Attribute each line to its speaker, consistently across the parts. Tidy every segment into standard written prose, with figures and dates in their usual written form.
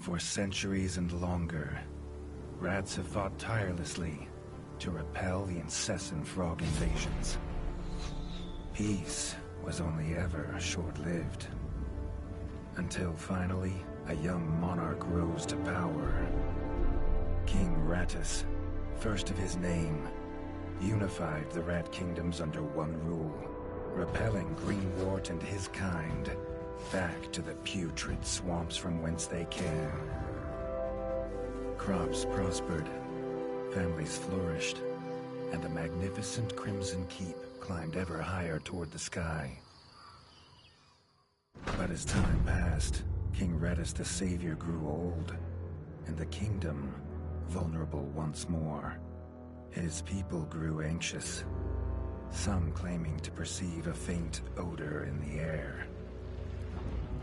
Speaker 1: For centuries and longer, rats have fought tirelessly to repel the incessant frog invasions. Peace was only ever short-lived. Until finally, a young monarch rose to power. King Rattus, first of his name, unified the rat kingdoms under one rule, repelling Greenwort and his kind back to the putrid swamps from whence they came. Crops prospered, families flourished, and the magnificent Crimson Keep climbed ever higher toward the sky. But as time passed, King Rattus the Savior grew old, and the kingdom vulnerable once more. His people grew anxious, some claiming to perceive a faint odor in the air.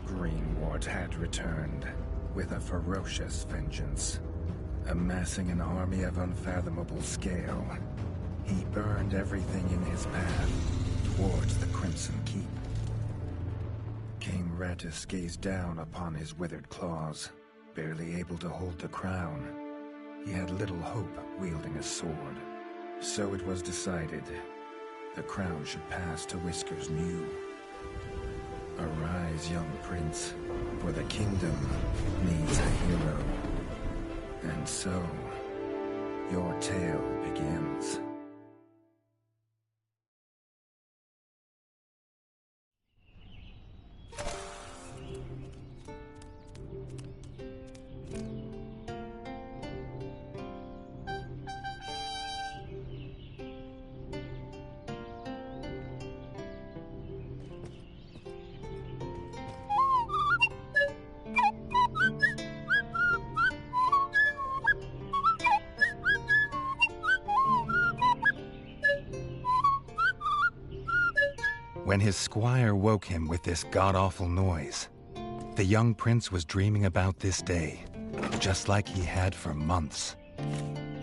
Speaker 1: Greenwort had returned with a ferocious vengeance. Amassing an army of unfathomable scale, he burned everything in his path towards the Crimson Keep. King Rattus gazed down upon his withered claws, barely able to hold the crown. He had little hope wielding a sword. So it was decided the crown should pass to Whiskers Mew. Arise, young prince, for the kingdom needs a hero. And so, your tale begins. When his squire woke him with this god-awful noise, the young prince was dreaming about this day, just like he had for months.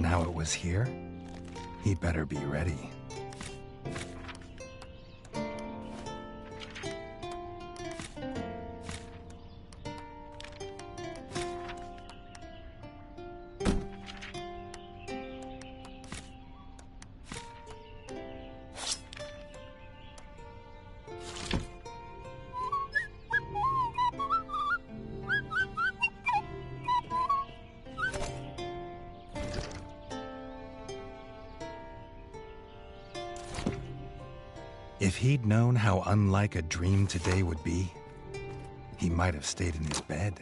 Speaker 1: Now it was here, he'd better be ready. If he'd known how unlike a dream today would be, he might have stayed in his bed.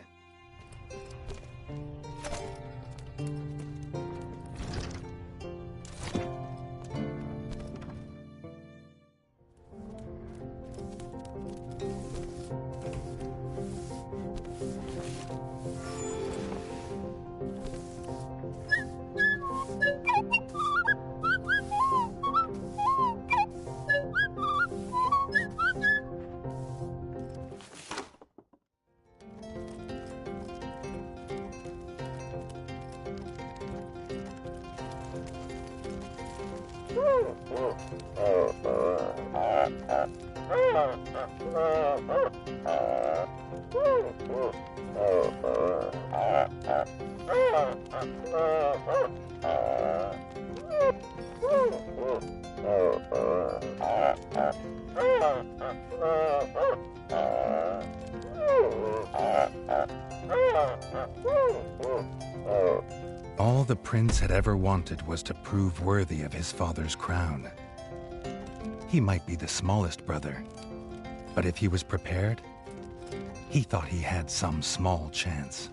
Speaker 1: All the prince had ever wanted was to prove worthy of his father's crown. He might be the smallest brother, but if he was prepared, he thought he had some small chance.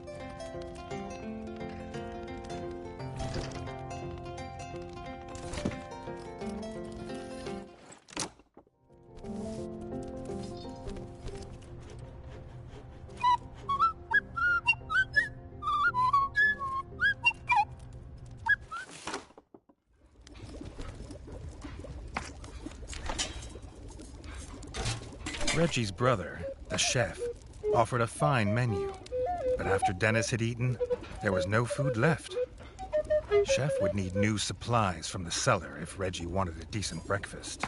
Speaker 1: Reggie's brother, the chef, offered a fine menu, but after Dennis had eaten, there was no food left. Chef would need new supplies from the cellar if Reggie wanted a decent breakfast.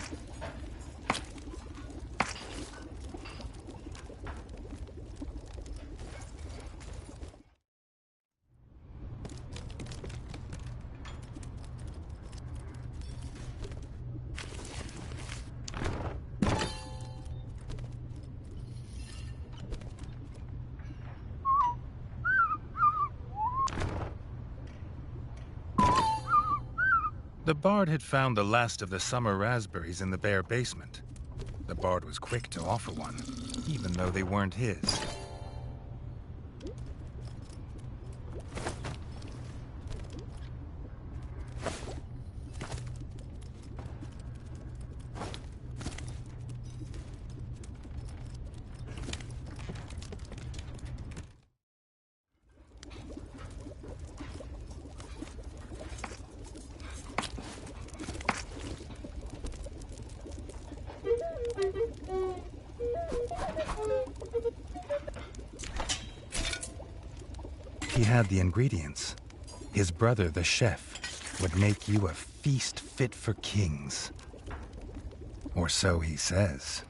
Speaker 1: The Bard had found the last of the summer raspberries in the bare basement. The Bard was quick to offer one, even though they weren't his. He had the ingredients. His brother, the chef, would make you a feast fit for kings. Or so he says.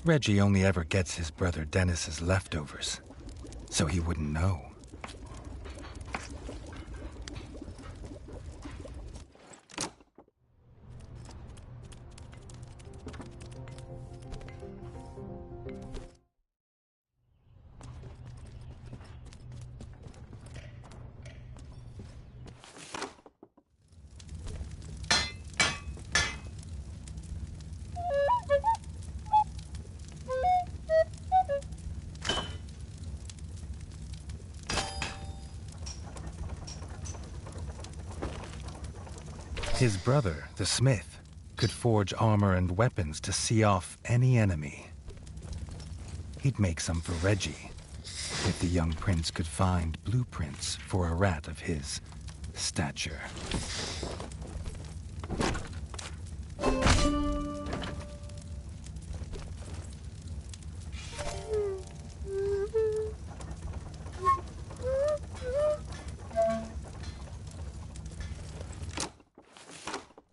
Speaker 1: Reggie only ever gets his brother Dennis's leftovers, so he wouldn't know. His brother, the smith, could forge armor and weapons to see off any enemy. He'd make some for Reggie, if the young prince could find blueprints for a rat of his stature.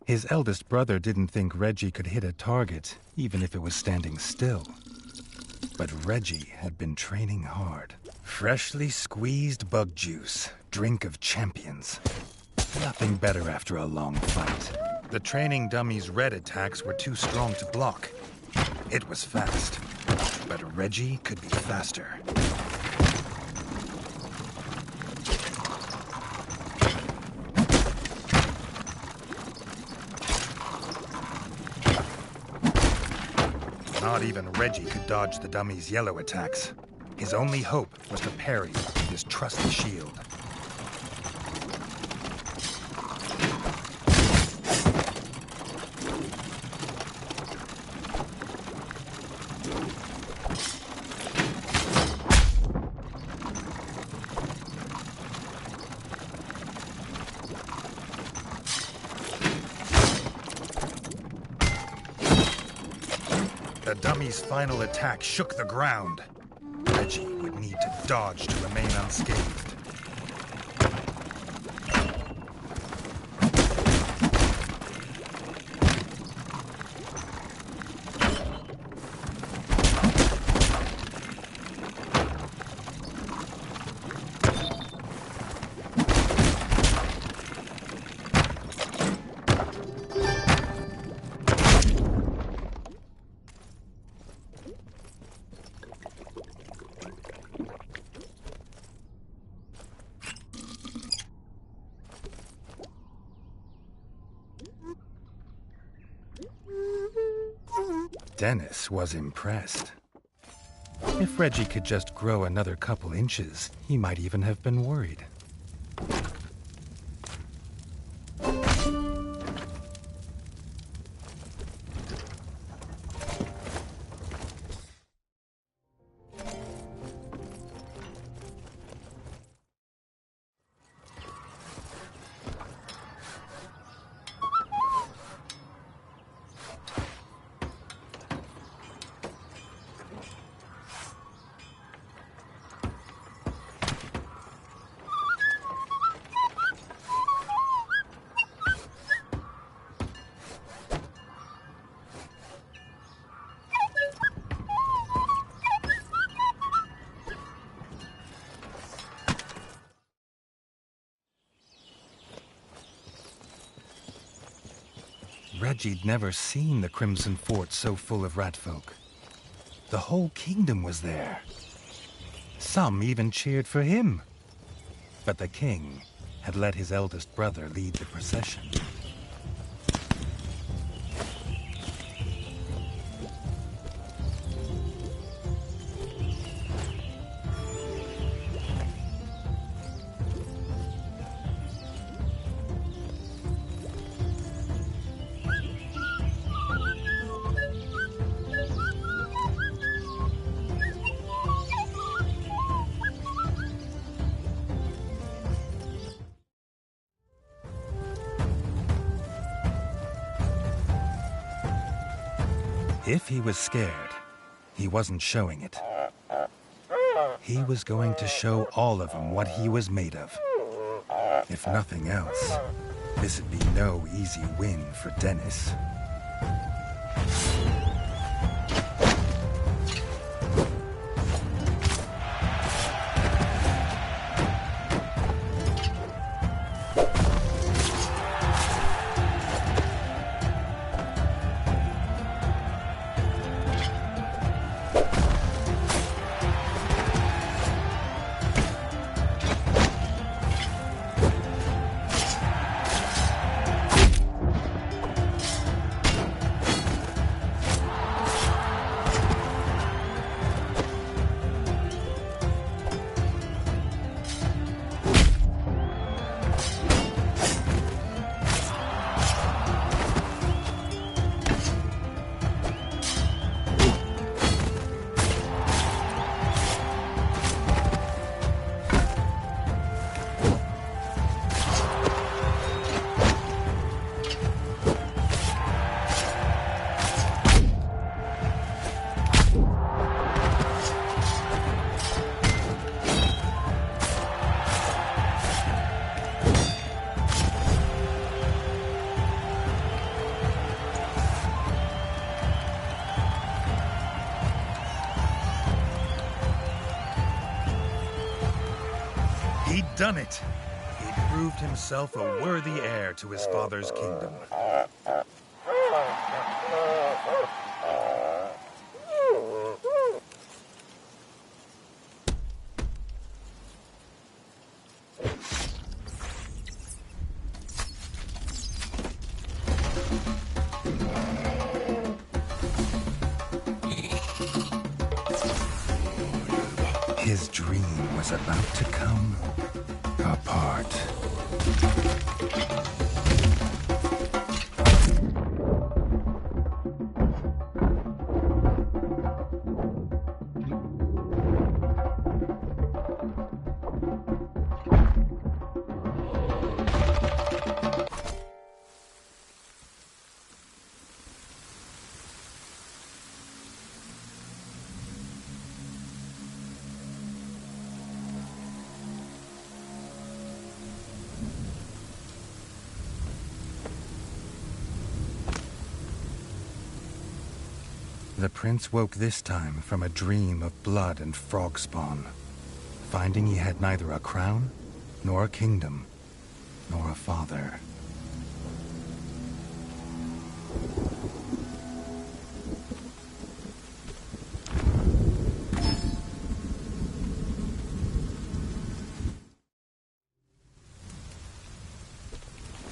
Speaker 1: His eldest brother didn't think Reggie could hit a target, even if it was standing still. But Reggie had been training hard. Freshly squeezed bug juice, drink of champions. Nothing better after a long fight. The training dummy's red attacks were too strong to block. It was fast, but Reggie could be faster. Not even Reggie could dodge the dummy's yellow attacks. His only hope was to parry with his trusty shield. The dummy's final attack shook the ground. Reggie would need to dodge to remain unscathed. Dennis was impressed. If Reggie could just grow another couple inches, he might even have been worried. Reggie'd never seen the Crimson Fort so full of ratfolk. The whole kingdom was there. Some even cheered for him. But the king had let his eldest brother lead the procession. If he was scared, he wasn't showing it. He was going to show all of them what he was made of. If nothing else, this'd be no easy win for Dennis. He'd done it. He'd proved himself a worthy heir to his father's kingdom. His dream was about to come apart. The prince woke this time from a dream of blood and frog spawn, finding he had neither a crown, nor a kingdom, nor a father.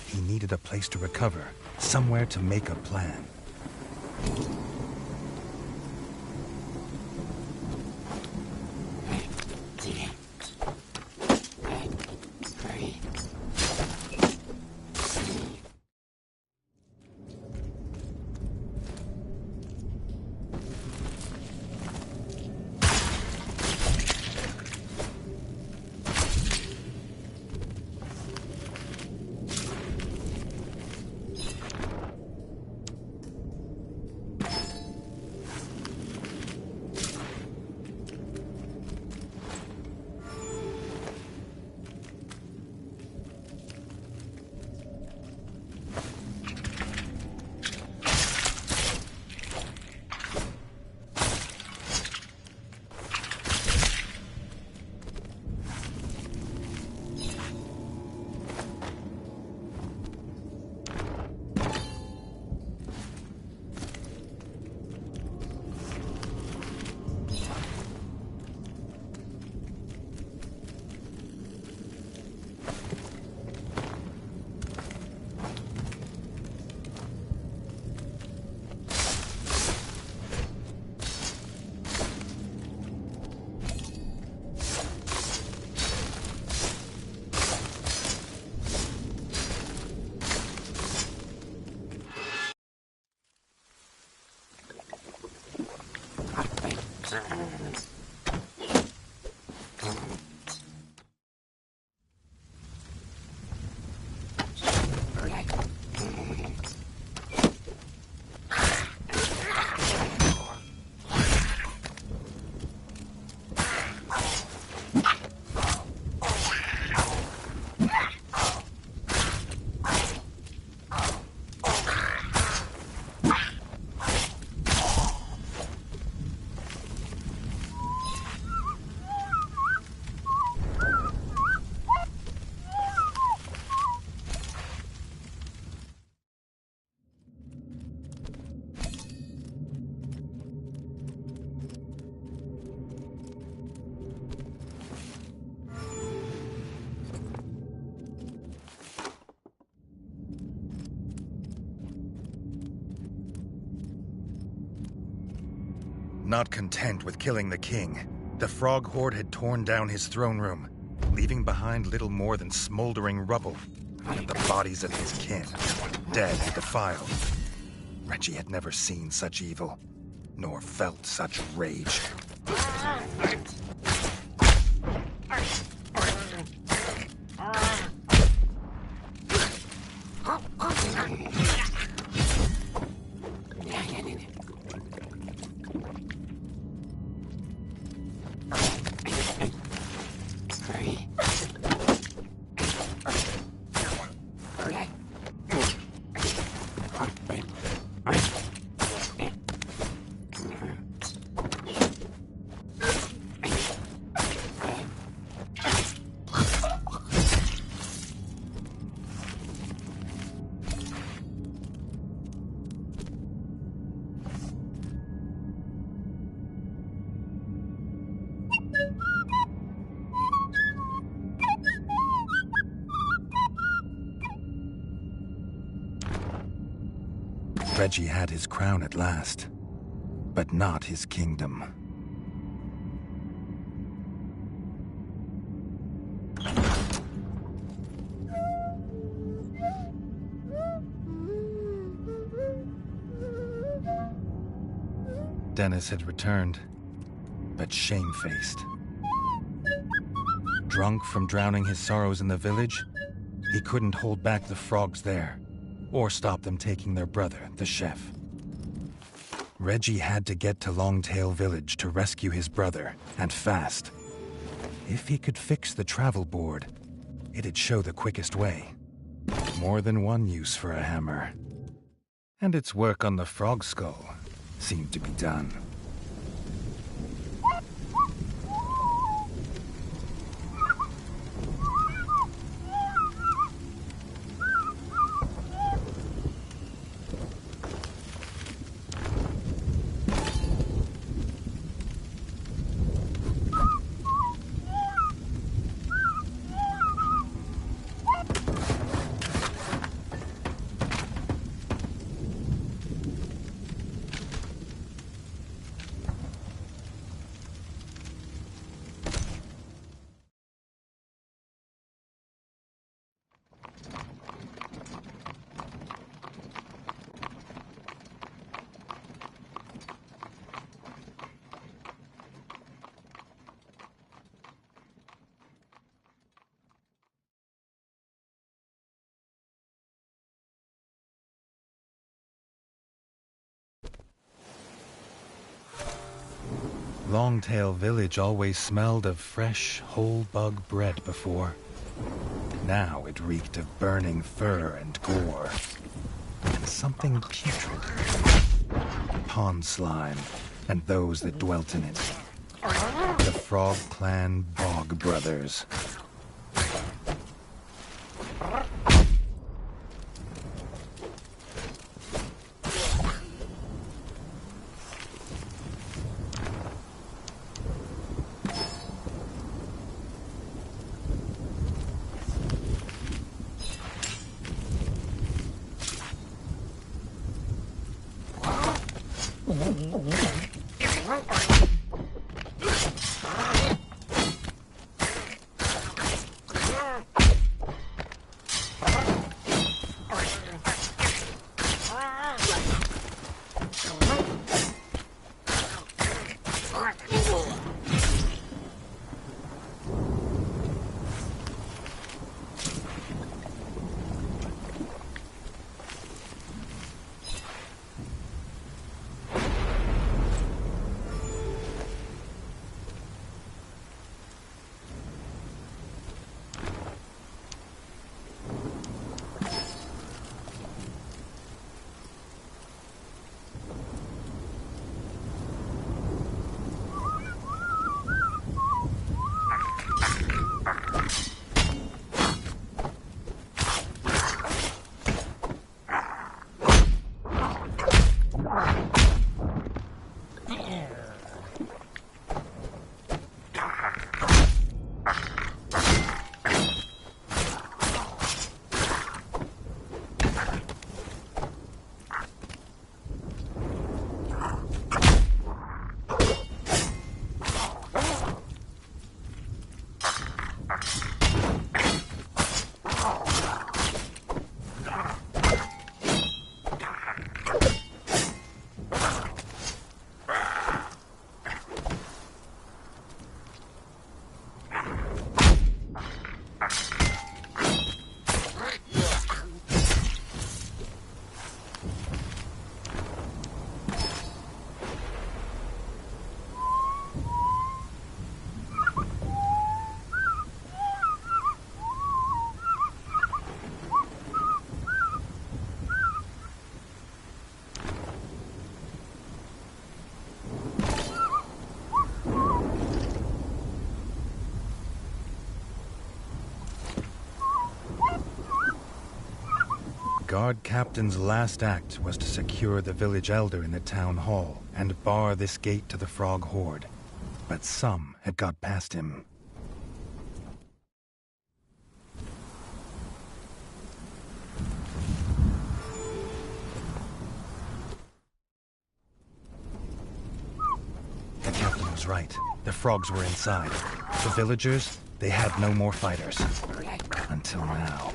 Speaker 1: He needed a place to recover, somewhere to make a plan. Not content with killing the king, the frog horde had torn down his throne room, leaving behind little more than smoldering rubble and the bodies of his kin, dead and defiled. Reggie had never seen such evil, nor felt such rage. Reggie had his crown at last, but not his kingdom. Dennis had returned, but shamefaced. Drunk from drowning his sorrows in the village, he couldn't hold back the frogs there, or stop them taking their brother, the chef. Reggie had to get to Longtail Village to rescue his brother, and fast. If he could fix the travel board, it'd show the quickest way. More than one use for a hammer. And its work on the frog skull seemed to be done. Longtail Village always smelled of fresh, whole bug bread before. Now it reeked of burning fur and gore. And something putrid. Pond slime, and those that dwelt in it. The Frog Clan Bog Brothers. guard captain's last act was to secure the village elder in the town hall and bar this gate to the frog horde. But some had got past him. The captain was right. The frogs were inside. The villagers, they had no more fighters. Until now.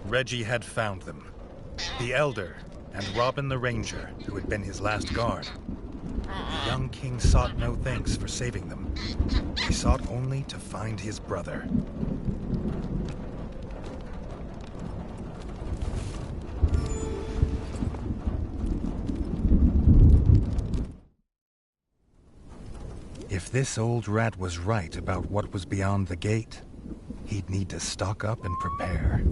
Speaker 1: Reggie had found them. The Elder, and Robin the Ranger, who had been his last guard. The young king sought no thanks for saving them. He sought only to find his brother. If this old rat was right about what was beyond the gate, he'd need to stock up and prepare.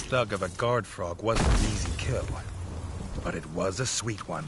Speaker 1: Thug of a guard frog wasn't an easy kill, but it was a sweet one.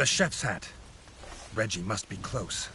Speaker 1: The chef's hat. Reggie must be close.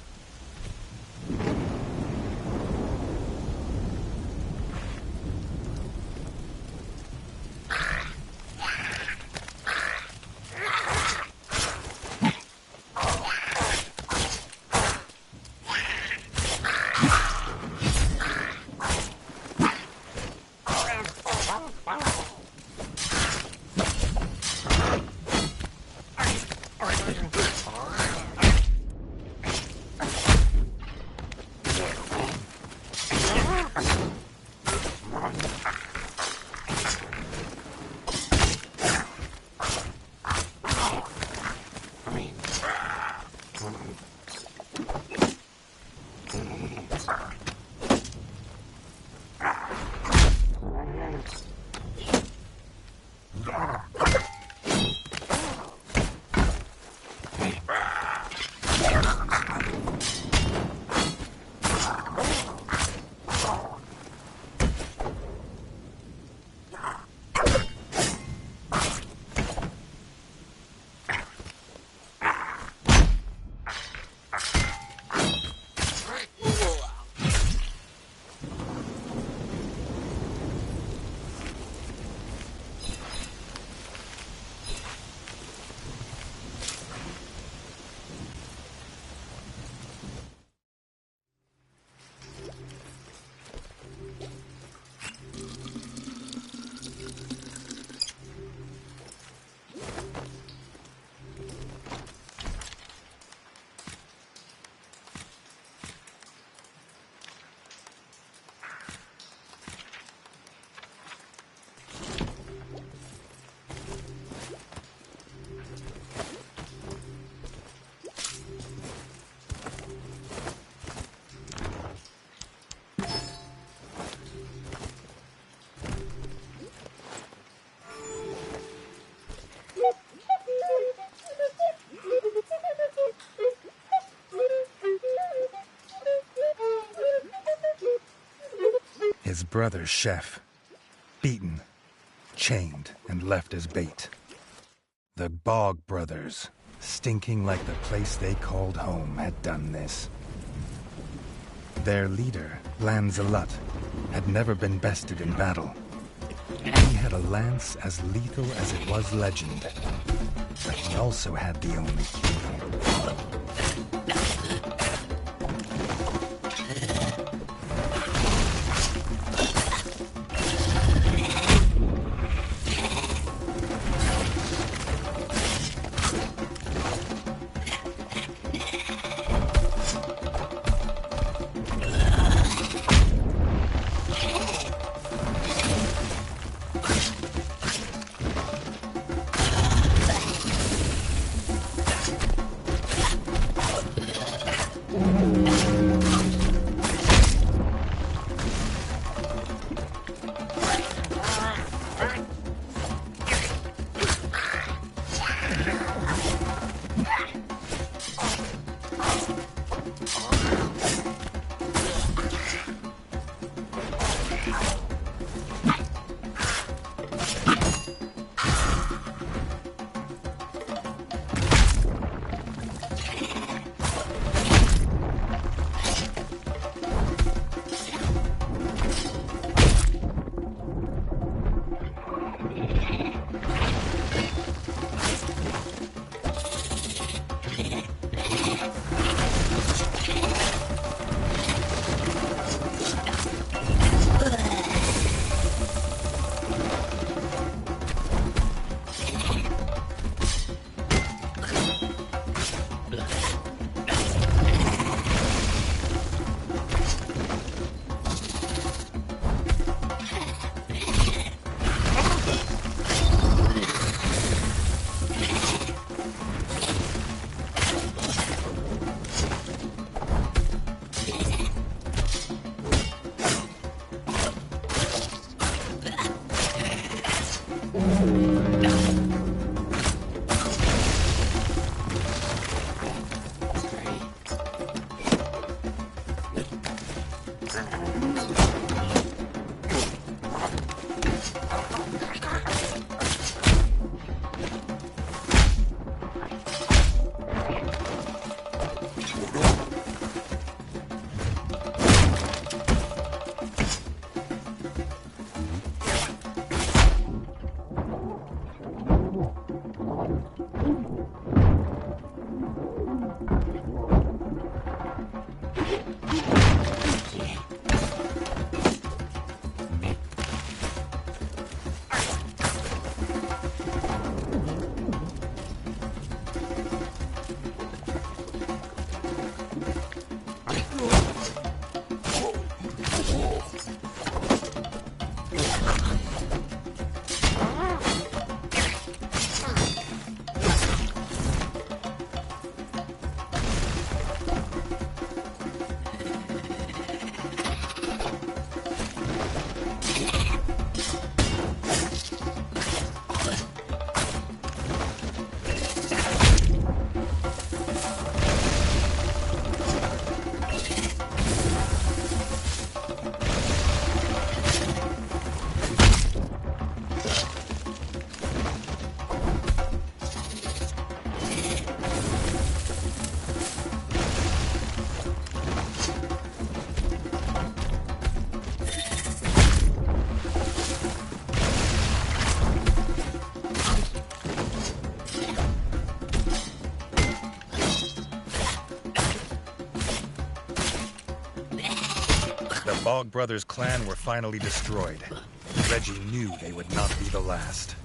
Speaker 1: His brother's chef. Beaten, chained, and left as bait. The Bog brothers, stinking like the place they called home, had done this. Their leader, Lanzalut, had never been bested in battle. He had a lance as lethal as it was legend. But he also had the only key. The Bog Brothers clan were finally destroyed. Reggie knew they would not be the last.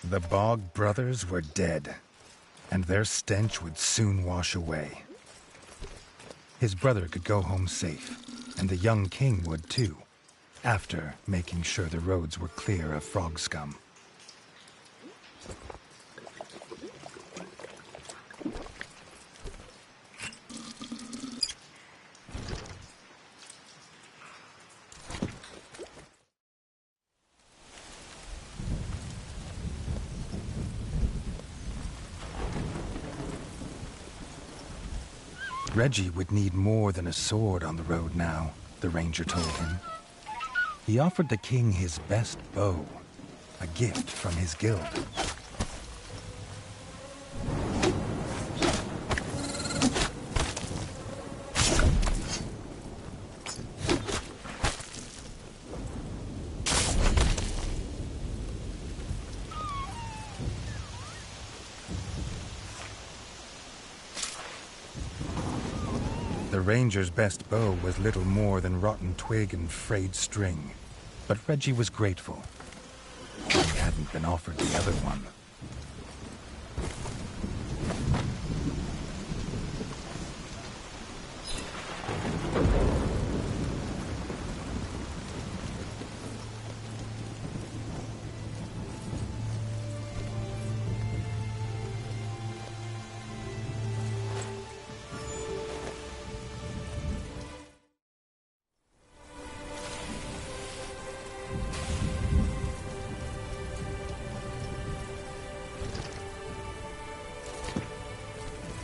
Speaker 1: The Bog Brothers were dead, and their stench would soon wash away. His brother could go home safe, and the young king would too, after making sure the roads were clear of frog scum. Reggie would need more than a sword on the road now, the ranger told him. He offered the king his best bow, a gift from his guild. The ranger's best bow was little more than rotten twig and frayed string, but Reggie was grateful. He hadn't been offered the other one.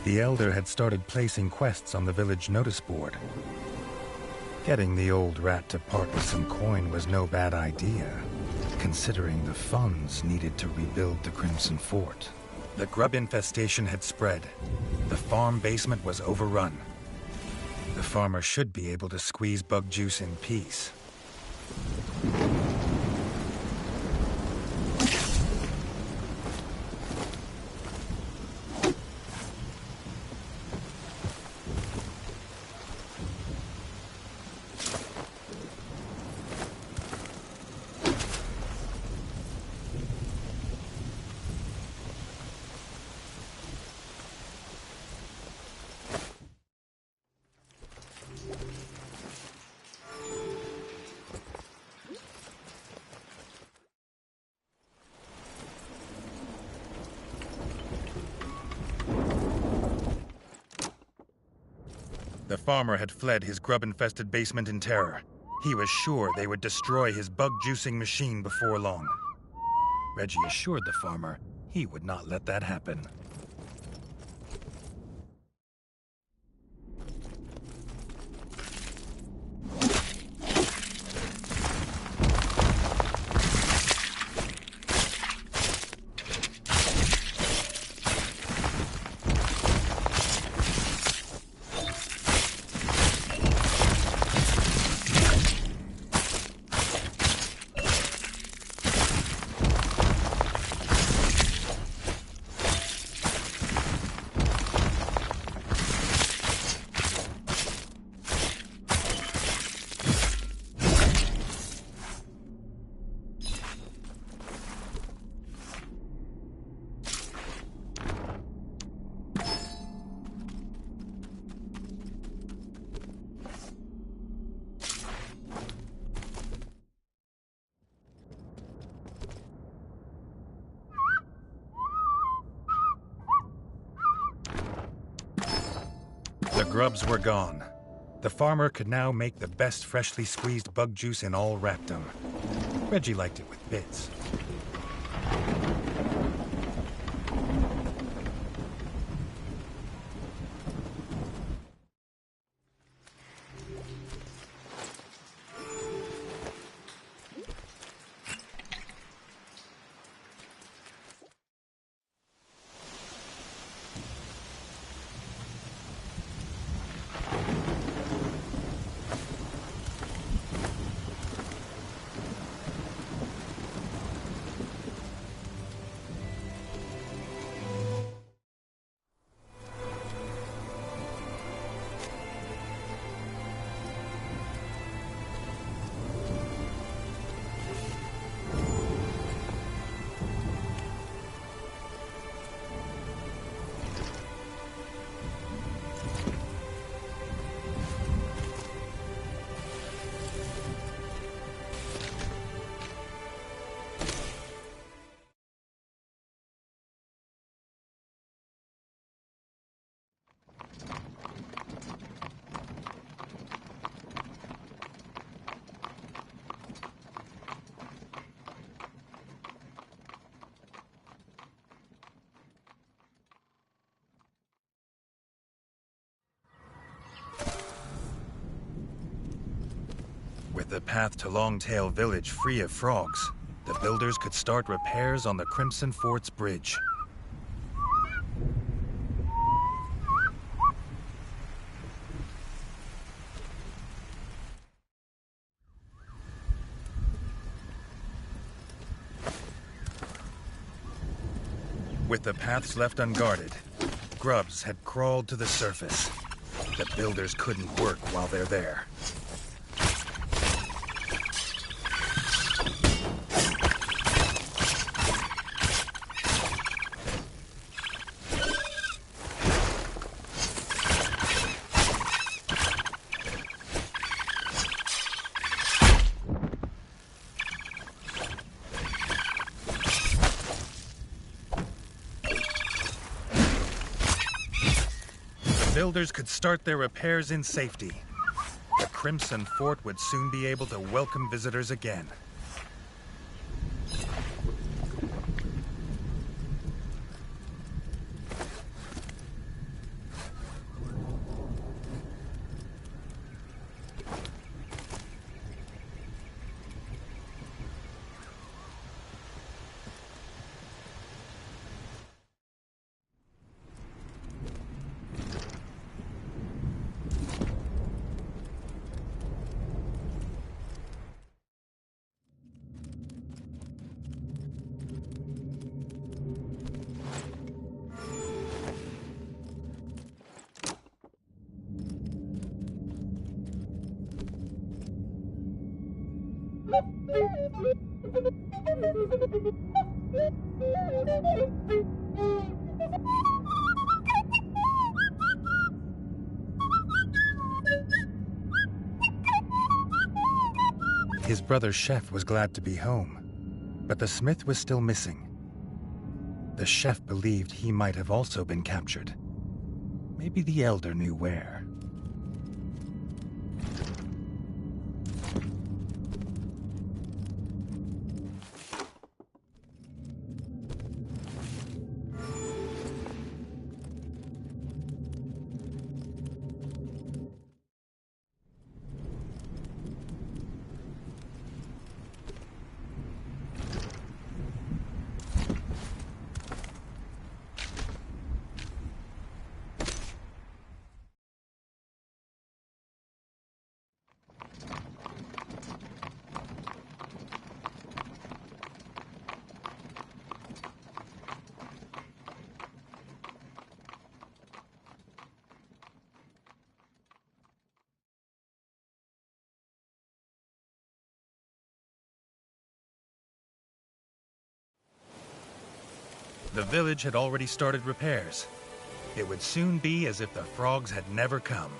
Speaker 1: The elder had started placing quests on the village notice board. Getting the old rat to part with some coin was no bad idea, considering the funds needed to rebuild the Crimson Fort. The grub infestation had spread. The farm basement was overrun. The farmer should be able to squeeze bug juice in peace. The farmer had fled his grub-infested basement in terror. He was sure they would destroy his bug-juicing machine before long. Reggie assured the farmer he would not let that happen. The grubs were gone. The farmer could now make the best freshly squeezed bug juice in all Raptum. Reggie liked it with bits. With the path to Longtail Village free of frogs, the builders could start repairs on the Crimson Fort's bridge. With the paths left unguarded, grubs had crawled to the surface. The builders couldn't work while they're there. Builders could start their repairs in safety. The Crimson Fort would soon be able to welcome visitors again. His brother Chef was glad to be home, but the smith was still missing. The chef believed he might have also been captured. Maybe the elder knew where. The village had already started repairs. It would soon be as if the frogs had never come.